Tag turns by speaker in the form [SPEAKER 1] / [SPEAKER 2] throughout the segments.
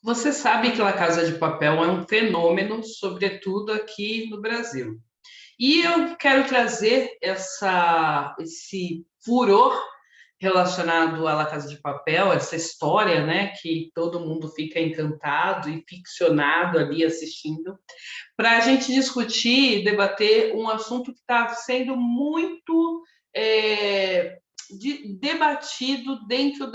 [SPEAKER 1] Você sabe que La Casa de Papel é um fenômeno, sobretudo aqui no Brasil. E eu quero trazer esse furor relacionado à La Casa de Papel, essa história, né, que todo mundo fica encantado e ficcionado ali assistindo, para a gente discutir e debater um assunto que está sendo muito debatido dentro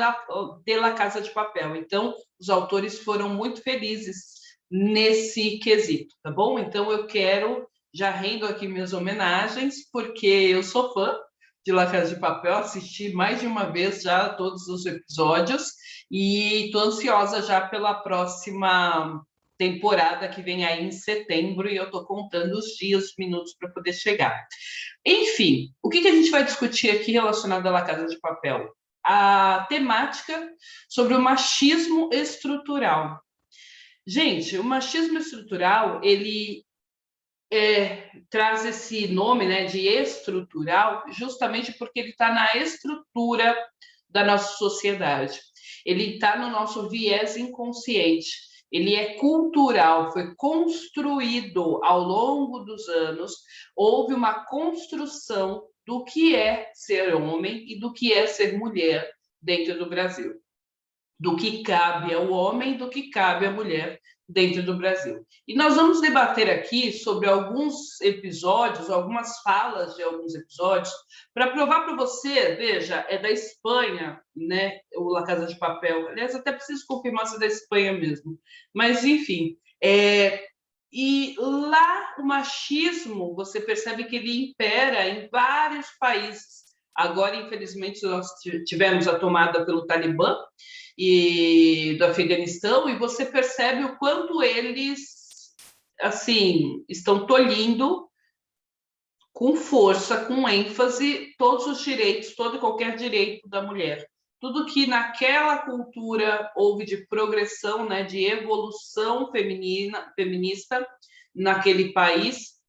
[SPEAKER 1] de La Casa de Papel. Então, os autores foram muito felizes nesse quesito, tá bom? Então, eu quero, já rendo aqui minhas homenagens, porque eu sou fã de La Casa de Papel, assisti mais de uma vez já todos os episódios e estou ansiosa já pela próxima temporada que vem aí em setembro e eu estou contando os dias, os minutos para poder chegar. Enfim, o que a gente vai discutir aqui relacionado à La Casa de Papel? A temática sobre o machismo estrutural. Gente, o machismo estrutural, ele traz esse nome, né, de estrutural, justamente porque ele está na estrutura da nossa sociedade. Ele está no nosso viés inconsciente. Ele é cultural, foi construído ao longo dos anos. Houve uma construção do que é ser homem e do que é ser mulher dentro do Brasil, do que cabe ao homem, do que cabe à mulher dentro do Brasil. E nós vamos debater aqui sobre alguns episódios, algumas falas de alguns episódios, para provar para você, veja, é da Espanha, né, o La Casa de Papel. Aliás, até preciso confirmar se é da Espanha mesmo. Mas, enfim, e lá o machismo, você percebe que ele impera em vários países. Agora, infelizmente, nós tivemos a tomada pelo Talibã, e do Afeganistão, e você percebe o quanto eles assim estão tolhindo com força, com ênfase, todos os direitos, todo e qualquer direito da mulher. Tudo que naquela cultura houve de progressão, né, de evolução feminista naquele país,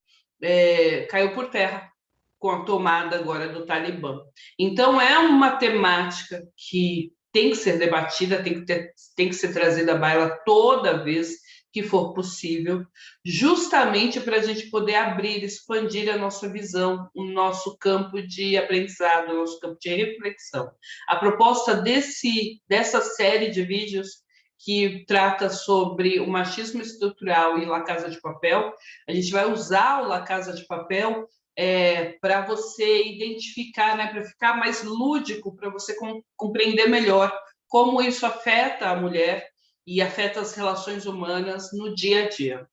[SPEAKER 1] caiu por terra com a tomada agora do Talibã. Então, é uma temática que tem que ser debatida, tem que ser trazida à baila toda vez que for possível, justamente para a gente poder abrir, expandir a nossa visão, o nosso campo de aprendizado, o nosso campo de reflexão. A proposta dessa série de vídeos que trata sobre o machismo estrutural e La Casa de Papel, a gente vai usar o La Casa de Papel para você identificar, né, para ficar mais lúdico, para você compreender melhor como isso afeta a mulher e afeta as relações humanas no dia a dia.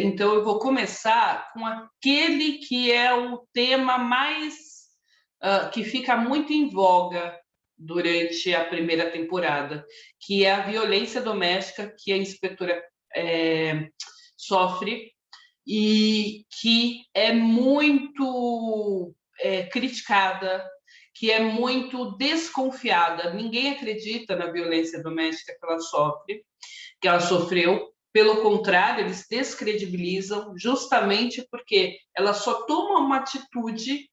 [SPEAKER 1] Então, eu vou começar com aquele que é o tema mais que fica muito em voga durante a primeira temporada, que é a violência doméstica que a inspetora sofre e que é muito criticada, que é muito desconfiada. Ninguém acredita na violência doméstica que ela sofre, que ela sofreu. Pelo contrário, eles descredibilizam, justamente porque ela só toma uma atitude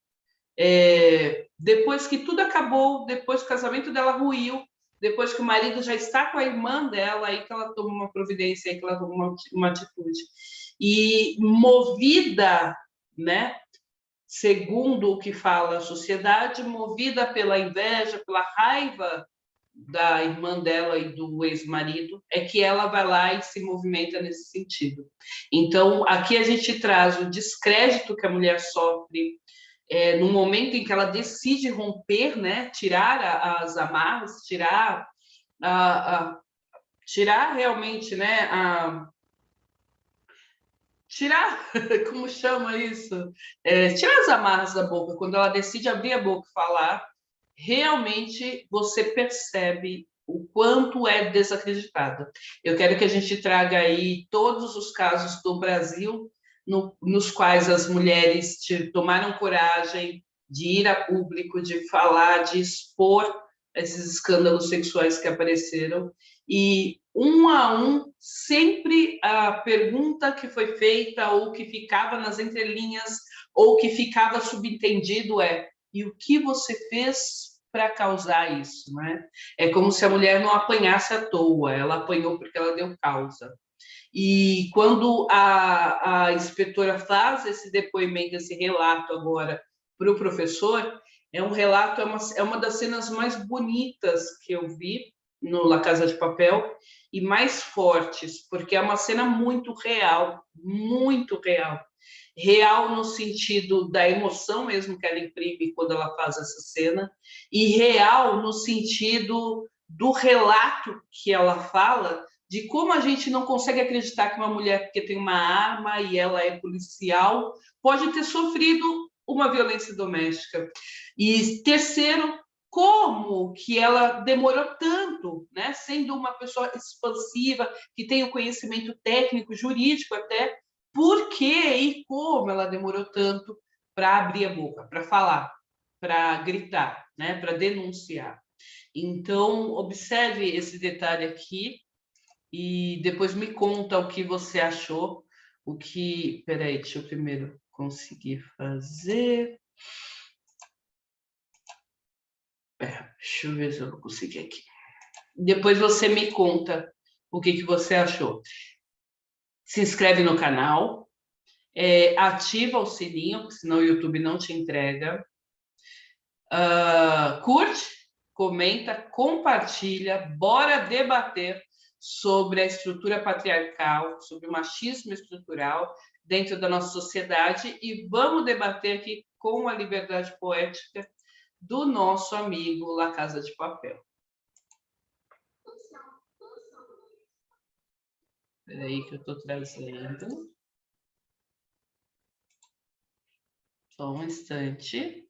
[SPEAKER 1] depois que tudo acabou, depois que o casamento dela ruiu, depois que o marido já está com a irmã dela, aí que ela toma uma providência, aí que ela toma uma atitude. E movida, né, segundo o que fala a sociedade, movida pela inveja, pela raiva da irmã dela e do ex-marido, é que ela vai lá e se movimenta nesse sentido. Então, aqui a gente traz o descrédito que a mulher sofre no momento em que ela decide romper, né, tirar as amarras, tirar realmente, né, tirar, como chama isso? Tirar as amarras da boca. Quando ela decide abrir a boca e falar, realmente você percebe o quanto é desacreditada. Eu quero que a gente traga aí todos os casos do Brasil nos quais as mulheres tomaram coragem de ir a público, de falar, de expor esses escândalos sexuais que apareceram. E, um a um, sempre a pergunta que foi feita, ou que ficava nas entrelinhas, ou que ficava subentendido e o que você fez para causar isso, né? É como se a mulher não apanhasse à toa, ela apanhou porque ela deu causa. E quando a inspetora faz esse depoimento, esse relato agora para o professor, é um relato, é uma das cenas mais bonitas que eu vi no La Casa de Papel e mais fortes, porque é uma cena muito real, muito real. Real no sentido da emoção mesmo que ela imprime quando ela faz essa cena, e real no sentido do relato que ela fala de como a gente não consegue acreditar que uma mulher, porque tem uma arma e ela é policial, pode ter sofrido uma violência doméstica. E terceiro, como que ela demorou tanto, né? Sendo uma pessoa expansiva, que tem o conhecimento técnico, jurídico até, por que e como ela demorou tanto para abrir a boca, para falar, para gritar, né? Para denunciar. Então, observe esse detalhe aqui e depois me conta o que você achou, o que... Peraí, deixa eu primeiro conseguir fazer... deixa eu ver se eu vou conseguir aqui. Depois você me conta o que você achou. Se inscreve no canal, ativa o sininho, porque senão o YouTube não te entrega. Curte, comenta, compartilha, bora debater sobre a estrutura patriarcal, sobre o machismo estrutural dentro da nossa sociedade e vamos debater aqui com a liberdade poética do nosso amigo La Casa de Papel. Espera aí que eu estou trazendo. Só um instante.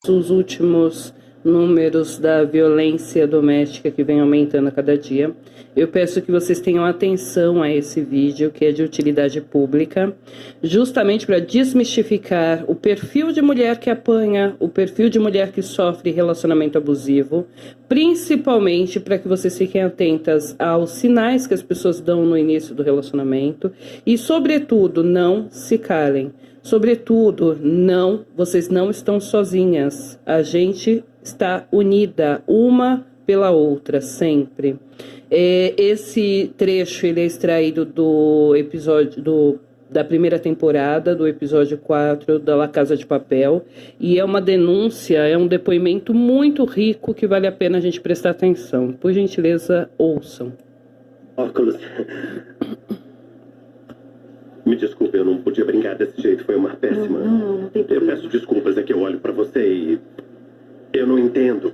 [SPEAKER 2] Os últimos números da violência doméstica que vem aumentando a cada dia. Eu peço que vocês tenham atenção a esse vídeo, que é de utilidade pública, justamente para desmistificar o perfil de mulher que apanha, o perfil de mulher que sofre relacionamento abusivo, principalmente para que vocês fiquem atentas aos sinais que as pessoas dão no início do relacionamento e, sobretudo, não se calem. Sobretudo, vocês não estão sozinhas. A gente está unida uma pela outra, sempre. Esse trecho ele é extraído do episódio da primeira temporada, do episódio 4 da La Casa de Papel, e é uma denúncia, é um depoimento muito rico que vale a pena a gente prestar atenção. Por gentileza, ouçam.
[SPEAKER 3] Óculos. Me desculpe, eu não podia brincar desse jeito, foi uma péssima.
[SPEAKER 4] Não tem problema.
[SPEAKER 3] Eu peço desculpas, é que eu olho pra você e... eu não entendo.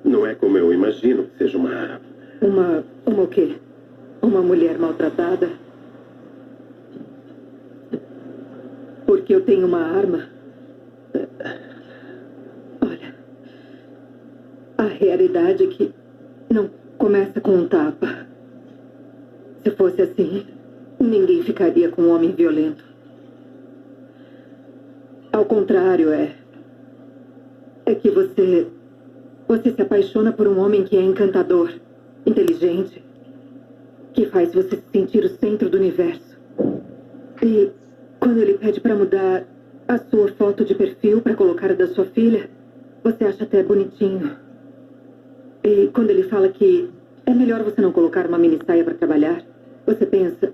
[SPEAKER 3] Não é como eu imagino que seja uma...
[SPEAKER 4] Uma o quê? Uma mulher maltratada? Porque eu tenho uma arma? Olha, a realidade é que não começa com um tapa. Se fosse assim, ninguém ficaria com um homem violento. Ao contrário, é que você se apaixona por um homem que é encantador, inteligente, que faz você se sentir o centro do universo. E quando ele pede para mudar a sua foto de perfil para colocar a da sua filha, você acha até bonitinho. E quando ele fala que é melhor você não colocar uma mini saia para trabalhar, você pensa...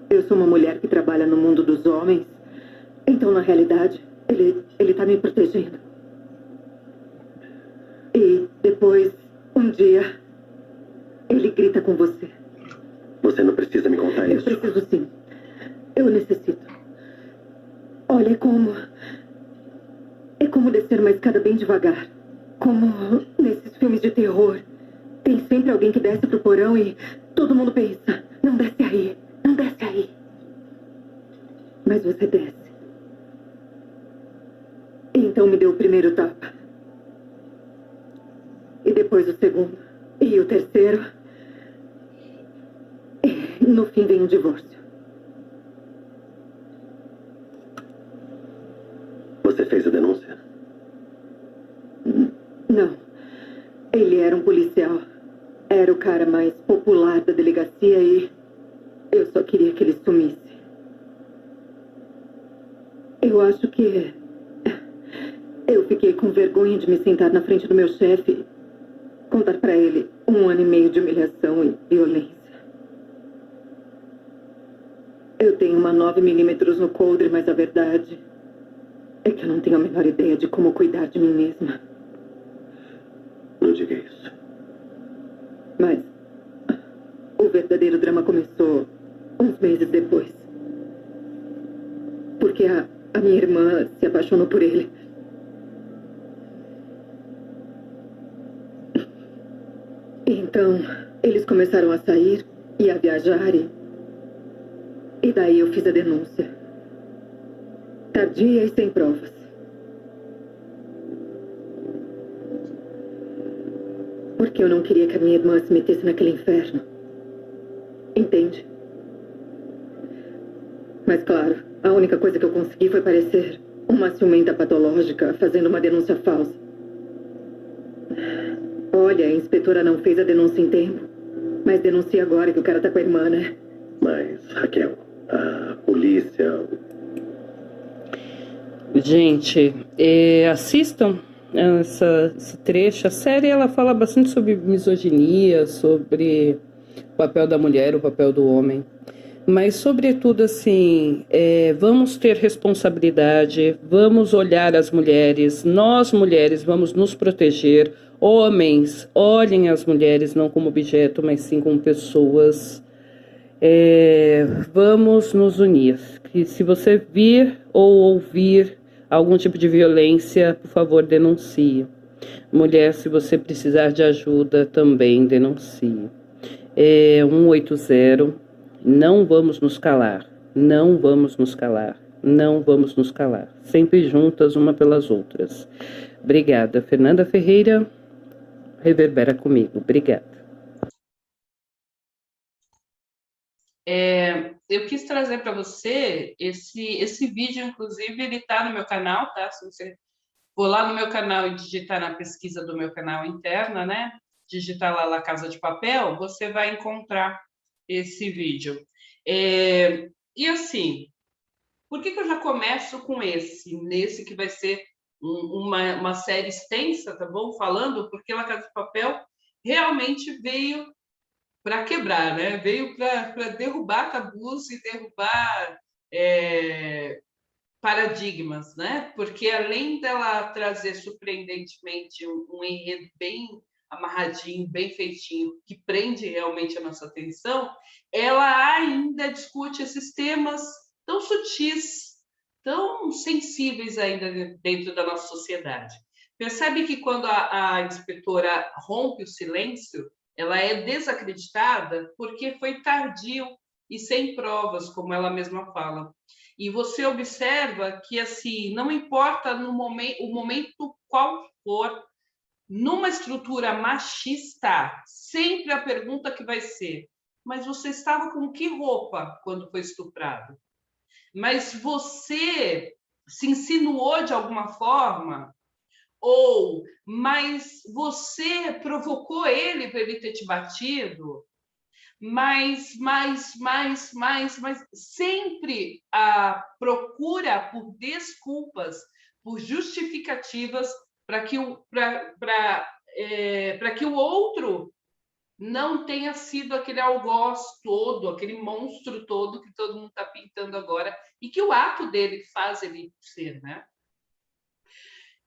[SPEAKER 4] eu sou uma mulher que trabalha no mundo dos homens, então, na realidade, ele tá me protegendo. E depois, um dia, ele grita com você.
[SPEAKER 3] Você não precisa me contar isso.
[SPEAKER 4] Eu preciso sim. Eu necessito. Olha, é como descer uma escada bem devagar. Como nesses filmes de terror. Tem sempre alguém que desce pro porão e todo mundo pensa, não desce aí, não desce aí. Mas você desce. Então me deu o primeiro tapa. E depois o segundo. E o terceiro. E no fim vem um divórcio.
[SPEAKER 3] Você fez a denúncia?
[SPEAKER 4] Não. Ele era um policial. Era o cara mais popular da delegacia e eu só queria que ele sumisse. Eu acho que Eu fiquei com vergonha de me sentar na frente do meu chefe, contar para ele 1 ano e meio de humilhação e violência. Eu tenho uma 9mm no coldre, mas a verdade é que eu não tenho a menor ideia de como cuidar de mim mesma.
[SPEAKER 3] Não diga isso.
[SPEAKER 4] Mas o verdadeiro drama começou uns meses depois. Porque a minha irmã se apaixonou por ele. Então, eles começaram a sair e a viajar e daí eu fiz a denúncia. Tardia e sem provas. Porque eu não queria que a minha irmã se metesse naquele inferno. Entende? Mas claro, a única coisa que eu consegui foi parecer uma ciumenta patológica fazendo uma denúncia falsa. Olha, a inspetora não fez a denúncia em tempo. Mas denuncia agora que o cara tá com a irmã, né?
[SPEAKER 3] Mas, Raquel, a polícia...
[SPEAKER 2] Gente, assistam esse trecho. A série ela fala bastante sobre misoginia, sobre o papel da mulher, o papel do homem. Mas, sobretudo, assim, vamos ter responsabilidade, vamos olhar as mulheres, nós mulheres vamos nos proteger. Homens, olhem as mulheres não como objeto, mas sim como pessoas. Vamos nos unir. Que se você vir ou ouvir algum tipo de violência, por favor, denuncie. Mulher, se você precisar de ajuda, também denuncie. 180, não vamos nos calar, não vamos nos calar, não vamos nos calar. Sempre juntas, uma pelas outras. Obrigada. Fernanda Ferreira, reverbera comigo. Obrigada.
[SPEAKER 1] Eu quis trazer para você esse vídeo, inclusive, ele está no meu canal, tá? Se você for lá no meu canal e digitar na pesquisa do meu canal interna, né? Digitar lá La Casa de Papel, você vai encontrar esse vídeo. E assim, por que eu já começo com nesse que vai ser uma série extensa, tá bom? Falando, porque La Casa de Papel realmente veio para quebrar, né? Veio para derrubar tabus e derrubar paradigmas, né? Porque além dela trazer surpreendentemente um enredo bem amarradinho, bem feitinho, que prende realmente a nossa atenção, ela ainda discute esses temas tão sutis, tão sensíveis ainda dentro da nossa sociedade. Percebe que quando a inspetora rompe o silêncio, ela é desacreditada porque foi tardio e sem provas, como ela mesma fala. E você observa que, assim, não importa o momento qual for, numa estrutura machista, sempre a pergunta que vai ser: mas você estava com que roupa quando foi estuprado? Mas você se insinuou de alguma forma? Ou, mas você provocou ele para ele ter te batido? Mas sempre a procura por desculpas, por justificativas para que o outro não tenha sido aquele algoz todo, aquele monstro todo que todo mundo está pintando agora, e que o ato dele faz ele ser, né?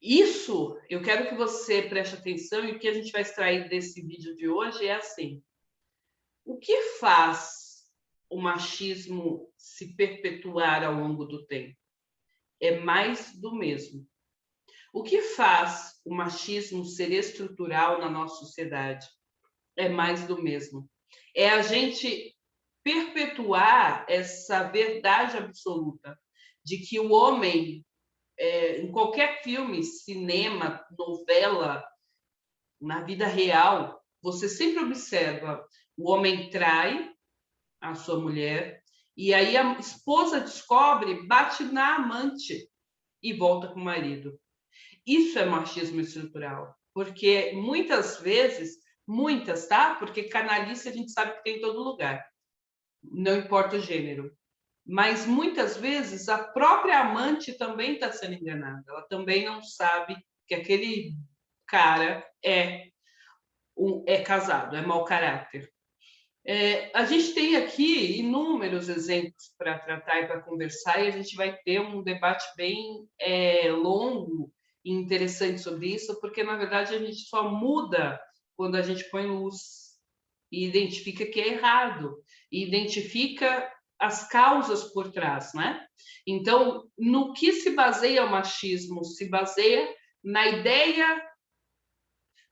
[SPEAKER 1] Isso, eu quero que você preste atenção, e o que a gente vai extrair desse vídeo de hoje é assim: o que faz o machismo se perpetuar ao longo do tempo? É mais do mesmo. O que faz o machismo ser estrutural na nossa sociedade? É mais do mesmo. É a gente perpetuar essa verdade absoluta de que o homem, em qualquer filme, cinema, novela, na vida real, você sempre observa: o homem trai a sua mulher, e aí a esposa descobre, bate na amante e volta com o marido. Isso é machismo estrutural, porque muitas vezes, tá? Porque canalice a gente sabe que tem em todo lugar, não importa o gênero. Mas muitas vezes a própria amante também está sendo enganada. Ela também não sabe que aquele cara é casado, é mau caráter. A gente tem aqui inúmeros exemplos para tratar e para conversar, e a gente vai ter um debate bem longo e interessante sobre isso, porque, na verdade, a gente só muda quando a gente põe luz e identifica que é errado, e identifica as causas por trás, né? Então, no que se baseia o machismo? Se baseia na ideia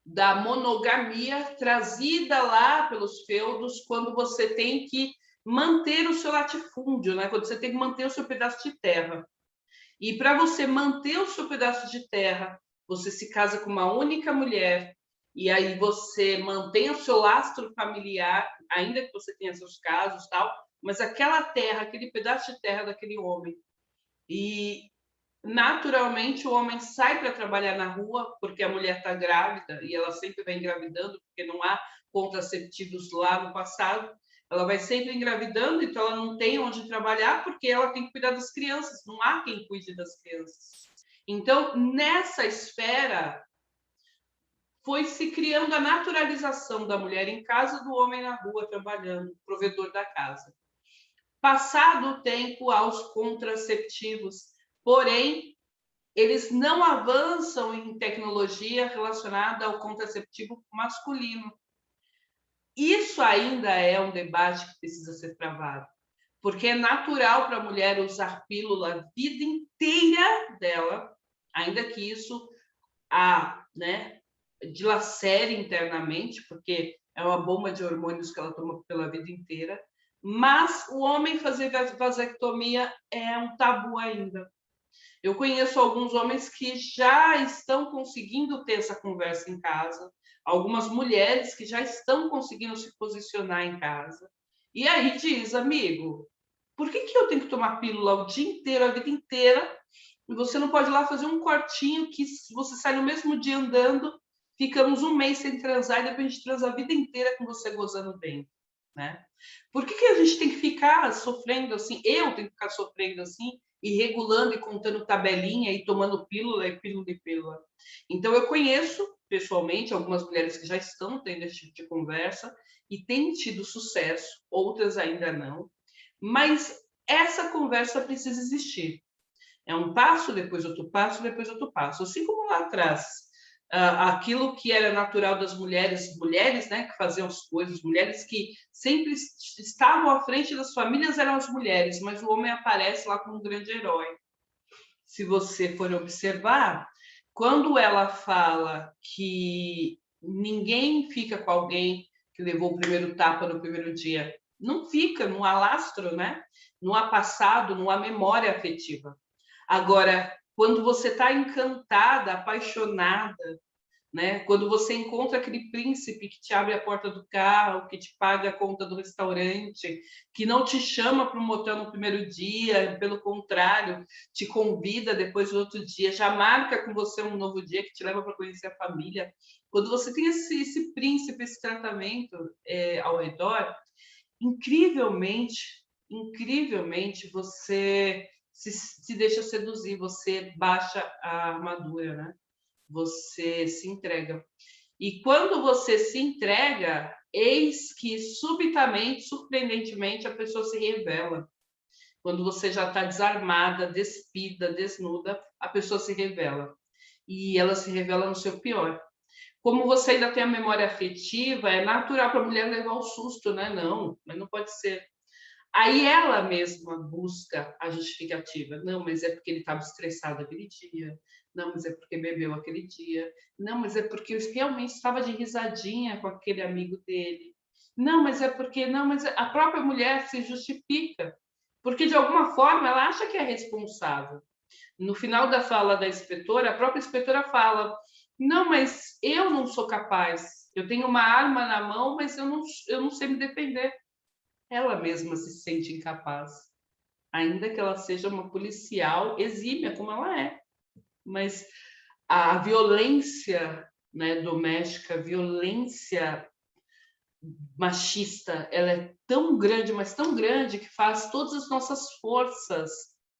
[SPEAKER 1] da monogamia trazida lá pelos feudos, quando você tem que manter o seu latifúndio, né? Quando você tem que manter o seu pedaço de terra. E para você manter o seu pedaço de terra, você se casa com uma única mulher, e aí você mantém o seu lastro familiar, ainda que você tenha seus casos, tal, mas aquela terra, aquele pedaço de terra daquele homem. E naturalmente o homem sai para trabalhar na rua porque a mulher está grávida e ela sempre vai engravidando porque não há contraceptivos lá no passado. Ela vai sempre engravidando, então ela não tem onde trabalhar porque ela tem que cuidar das crianças. Não há quem cuide das crianças. Então, nessa esfera, foi se criando a naturalização da mulher em casa, do homem na rua trabalhando, provedor da casa. Passado o tempo, aos contraceptivos, porém, eles não avançam em tecnologia relacionada ao contraceptivo masculino. Isso ainda é um debate que precisa ser travado, porque é natural para a mulher usar pílula a vida inteira dela, ainda que isso dilacere internamente, porque é uma bomba de hormônios que ela toma pela vida inteira, mas o homem fazer vasectomia é um tabu ainda. Eu conheço alguns homens que já estão conseguindo ter essa conversa em casa, algumas mulheres que já estão conseguindo se posicionar em casa. E aí diz, amigo, por que eu tenho que tomar pílula o dia inteiro, a vida inteira, e você não pode ir lá fazer um cortinho que você sai no mesmo dia andando, ficamos um mês sem transar e depois a gente transa a vida inteira com você gozando bem, né? Por que a gente tem que ficar sofrendo assim? Eu tenho que ficar sofrendo assim, e regulando e contando tabelinha e tomando pílula e pílula e pílula. Então, eu conheço pessoalmente algumas mulheres que já estão tendo esse tipo de conversa e têm tido sucesso, outras ainda não, mas essa conversa precisa existir. É um passo, depois outro passo, depois outro passo. Assim como lá atrás, aquilo que era natural das mulheres, né, que faziam as coisas, mulheres que sempre estavam à frente das famílias eram as mulheres, mas o homem aparece lá como um grande herói. Se você for observar, quando ela fala que ninguém fica com alguém que levou o primeiro tapa no primeiro dia, não fica, não há lastro, né? Não há passado, não há memória afetiva. Agora, quando você está encantada, apaixonada, né? Quando você encontra aquele príncipe que te abre a porta do carro, que te paga a conta do restaurante, que não te chama para um motel no primeiro dia, pelo contrário, te convida depois do outro dia, já marca com você um novo dia que te leva para conhecer a família. Quando você tem esse príncipe, esse tratamento ao redor, incrivelmente você se deixa seduzir, você baixa a armadura, né? Você se entrega. E quando você se entrega, eis que subitamente, surpreendentemente, a pessoa se revela. Quando você já está desarmada, despida, desnuda, a pessoa se revela. E ela se revela no seu pior. Como você ainda tem a memória afetiva, é natural para a mulher levar o susto, né? Não, mas não pode ser. Aí ela mesma busca a justificativa. Não, mas é porque ele estava estressado aquele dia. Não, mas é porque bebeu aquele dia. Não, mas é porque eu realmente estava de risadinha com aquele amigo dele. Não, mas é porque... Não, mas a própria mulher se justifica. Porque, de alguma forma, ela acha que é responsável. No final da fala da inspetora, a própria inspetora fala: não, mas eu não sou capaz. Eu tenho uma arma na mão, mas eu não sei me defender. Ela mesma se sente incapaz, ainda que ela seja uma policial exímia, como ela é. Mas a violência, né, doméstica, a violência machista, ela é tão grande, mas tão grande, que faz todas as nossas forças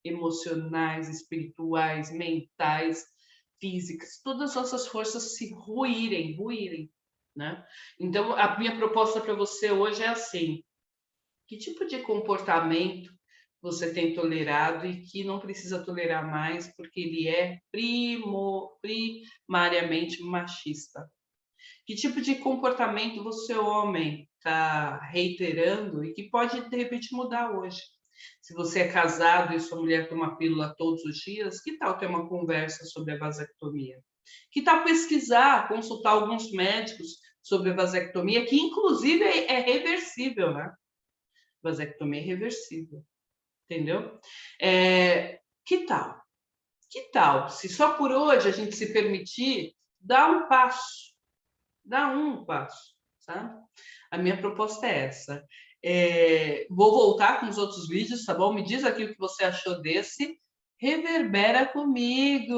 [SPEAKER 1] emocionais, espirituais, mentais, físicas, todas as nossas forças se ruírem, né? Então, a minha proposta para você hoje é assim: que tipo de comportamento você tem tolerado e que não precisa tolerar mais porque ele é primariamente machista? Que tipo de comportamento você, homem, está reiterando e que pode, de repente, mudar hoje? Se você é casado e sua mulher toma pílula todos os dias, que tal ter uma conversa sobre a vasectomia? Que tal pesquisar, consultar alguns médicos sobre a vasectomia, que inclusive é reversível, né? Vasectomia é reversível, entendeu? Que tal? Que tal, se só por hoje a gente se permitir dar um passo, sabe? A minha proposta é essa. Vou voltar com os outros vídeos, tá bom? Me diz aqui o que você achou desse. Reverbera comigo!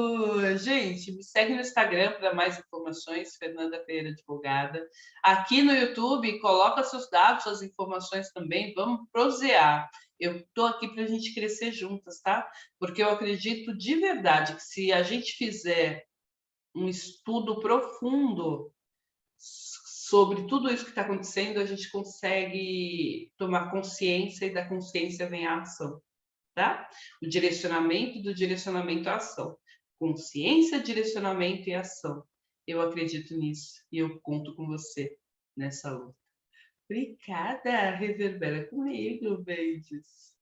[SPEAKER 1] Gente, me segue no Instagram para mais informações, Fernanda Ferreira Advogada. Aqui no YouTube, coloca seus dados, suas informações também, vamos prosear. Eu estou aqui para a gente crescer juntas, tá? Porque eu acredito de verdade que se a gente fizer um estudo profundo sobre tudo isso que está acontecendo, a gente consegue tomar consciência e da consciência vem a ação, tá? O direcionamento do direcionamento à ação. Consciência, direcionamento e ação. Eu acredito nisso e eu conto com você nessa luta. Obrigada, reverbera comigo, beijos.